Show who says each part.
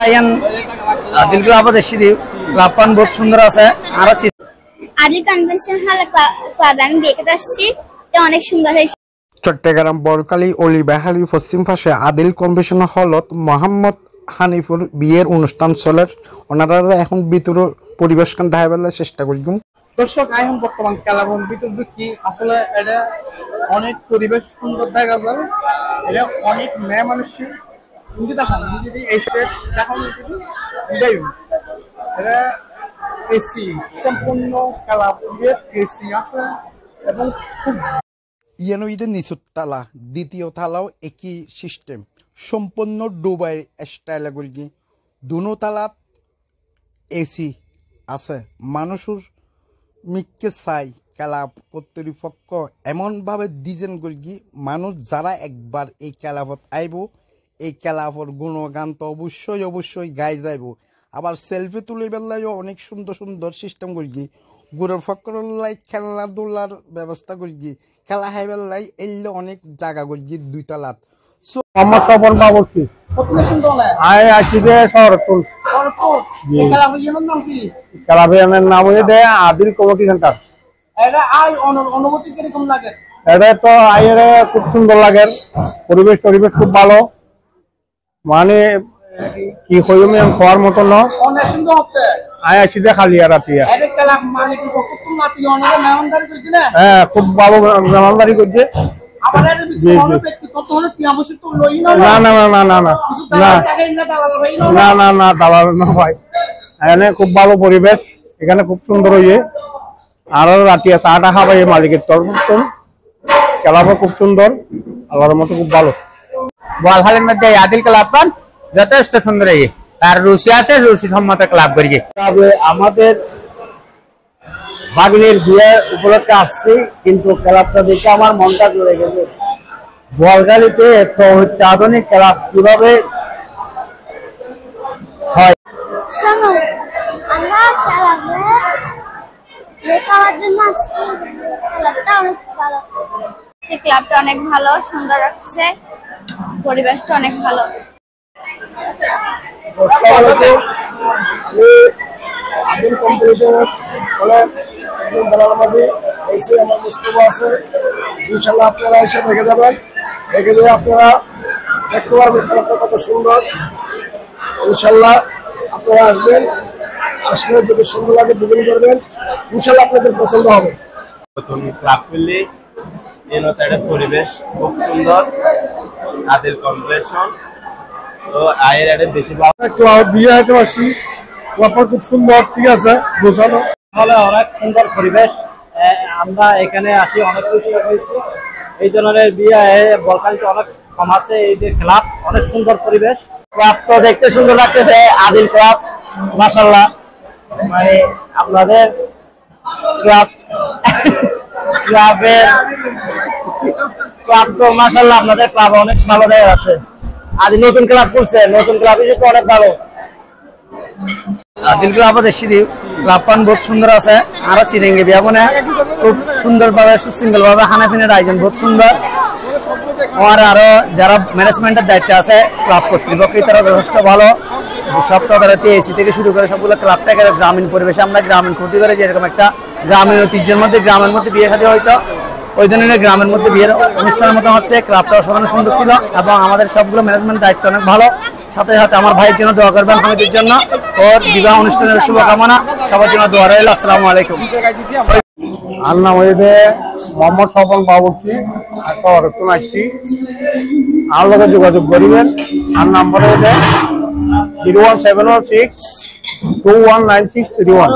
Speaker 1: Ian Adil club দেশি দি ক্লাবপান বহুত সুন্দর আছে আর আছে
Speaker 2: আদিল কনভেনশন হল ক্লাব আমি দেখতে আসছি অনেক সুন্দর হয়েছে।
Speaker 3: চট্টগ্রাম বরকালী অলিবাহারি পশ্চিম পাশে আদিল কনভেনশন হলত মোহাম্মদ হানিফুর বিয়ের অনুষ্ঠান চলে। ওনারা এখন ভিতর পরিবেশন দেখাবার চেষ্টা করলাম।
Speaker 4: দর্শক এখন বর্তমান খেলাবন ভিতর কি আসলে এটা অনেক পরিবেশ সুন্দর দেখা যায়, এটা অনেক মেয়ে মানুষের কিন্তু দেখান যদি এই স্টেট দেখান এটা এসি সম্পূর্ণ খেলা এসি আছে এবং খুব
Speaker 3: ইয়ানো ঈদের নিচুর তালা দ্বিতীয় তালাও একই সিস্টেম সম্পূর্ণ ডুবাই স্টাইলে করি দুনো তালাত এসি আছে। মানুষের মিককে চাই খেলা কর্তৃপক্ষ এমনভাবে ডিজাইন করি মানুষ যারা একবার এই খেলাপথ আইব এই খেলাপর গুণগান তো অবশ্যই গাই যাইব। আবার সেলফি তুলে বেলায়ও অনেক সুন্দর সুন্দর সিস্টেম করি গুড়ের ফকরলাই খেলাধুলার ব্যবস্থা করি খেলা হাই বেলায় এলে অনেক জায়গা করি দুই তালাত।
Speaker 4: আমার সবল বাবুর্চি কতটা সুন্দর না আই আছি যে শরতুল খেলাভিয়ানের নাম হয়ে দেয় আদিল কমিটি সেন্টার। এটা আই অনুমতি কিরকম লাগে? এটা তো আইয়ের খুব সুন্দর লাগে, পরিবেশ খুব ভালো, মানে কি হইম খাওয়ার মতো না অনেক সুন্দর হতে আই আছি যে খালি আর রাতিয়া হ্যাঁ খুব ভালো মেহমানদারি করছে। খুব ভালো পরিবেশ এখানে, খুব সুন্দর হয়েছে। আরো রাতে চাটা খাবাই মালিকের তরফ খেলাবো খুব সুন্দর, আল্লাহর মতো খুব ভালো।
Speaker 1: বোয়ালখালীর মধ্যে আদিল ক্লাবপান যথেষ্ট সুন্দর হয়েছে, তার রুচি আছে, রুচি সম্মত ক্লাব করি।
Speaker 4: আমাদের ভাগ্নের বিয়ে উপলক্ষে আসছি, কিন্তু ক্লাবটা দেখে আমার মনটা জুড়ে গেছে। বোয়ালখালীতে একটা অত্যাধুনিক ক্লাব কিভাবে হয়
Speaker 2: আমরা দেখার জন্য আসছি। ক্লাবটা অনেক ভালো, সুন্দর লাগছে, পরিবেশটা অনেক ভালো।
Speaker 5: আদিল কম্পিটিশনের একজন বেলাল মাঝি এসে আমার মুস্তফা আছে, ইনশাল্লাহ আপনারা এসে দেখে যাবেন, দেখে যে আপনারা দেখতে পারবেন খেলাটা কত সুন্দর। ইনশাল্লাহ আপনারা আসবেন, আসলে যদি সুন্দর লাগে বুকিং করবেন, ইনশাল্লাহ আপনাদের পছন্দ হবে।
Speaker 6: নতুন ক্লাব করলে এর পরিবেশ খুব সুন্দর, আদিল কম্পিটিশন তো আয়ের একটা বেশি
Speaker 5: ক্লাব বিয়ে হতে পারছি, ক্লাবটা খুব সুন্দর, ঠিক আছে গোছানো,
Speaker 4: তাহলে অনেক সুন্দর পরিবেশ। আমরা এখানে আসি অনেক কিছু হয়েছি, এই ধরনের বিয়ে বলকালিতে অনেক কম আছে। এই যে ক্লাব অনেক সুন্দর পরিবেশ, ক্লাব তো দেখতে সুন্দর লাগতেছে। আদিল ক্লাব মাশাআল্লাহ, মানে আপনাদের ক্লাব তো মাশাআল্লাহ, আপনাদের ক্লাব অনেক ভালো দেখা যাচ্ছে। আজ নতুন ক্লাব করছে, নতুন ক্লাব হিসেবে অনেক ভালো।
Speaker 1: আদিল ক্লাব দেশি দি ক্লাবপান বহুত সুন্দর আছে আর চিরেঙ্গে বিয়াবনে খুব সুন্দর ভাবে সুশৃঙ্খল ভাবে খানাপিনের আয়োজন বহুত সুন্দর। আর আরো যারা ম্যানেজমেন্টের দায়িত্বে আছে ক্লাব কর্তৃপক্ষ তারা যথেষ্ট ভালো। সব তদারকি এসি থেকে শুরু করে সবগুলো ক্লাবটাকে গ্রামীণ পরিবেশে আমরা গ্রামীণ ক্ষতি করে যেরকম একটা গ্রামীণ ঐতিহ্যের মধ্যে গ্রামের মধ্যে বিয়ে খাতে হয়তো ওই ধরনের গ্রামের মধ্যে বিয়ের অনুষ্ঠানের মতো হচ্ছে। ক্লাবটা অসাধারণ সুন্দর ছিল এবং আমাদের সবগুলো ম্যানেজমেন্ট দায়িত্ব অনেক ভালো। সাথে সাথে আমার ভাইয়ের জন্য দোয়া করবেন, হামিদের জন্য, ওর বিবাহ অনুষ্ঠানের শুভকামনা, সবার জন্য দোয়া রইল। আসসালামু আলাইকুম।
Speaker 5: আর নাম হয়েছে মোহাম্মদ স্বপন বাবুর্চি, আসছি আর লোকে যোগাযোগ করিবেন। আর নাম্বার হয়েছে 01716 219631।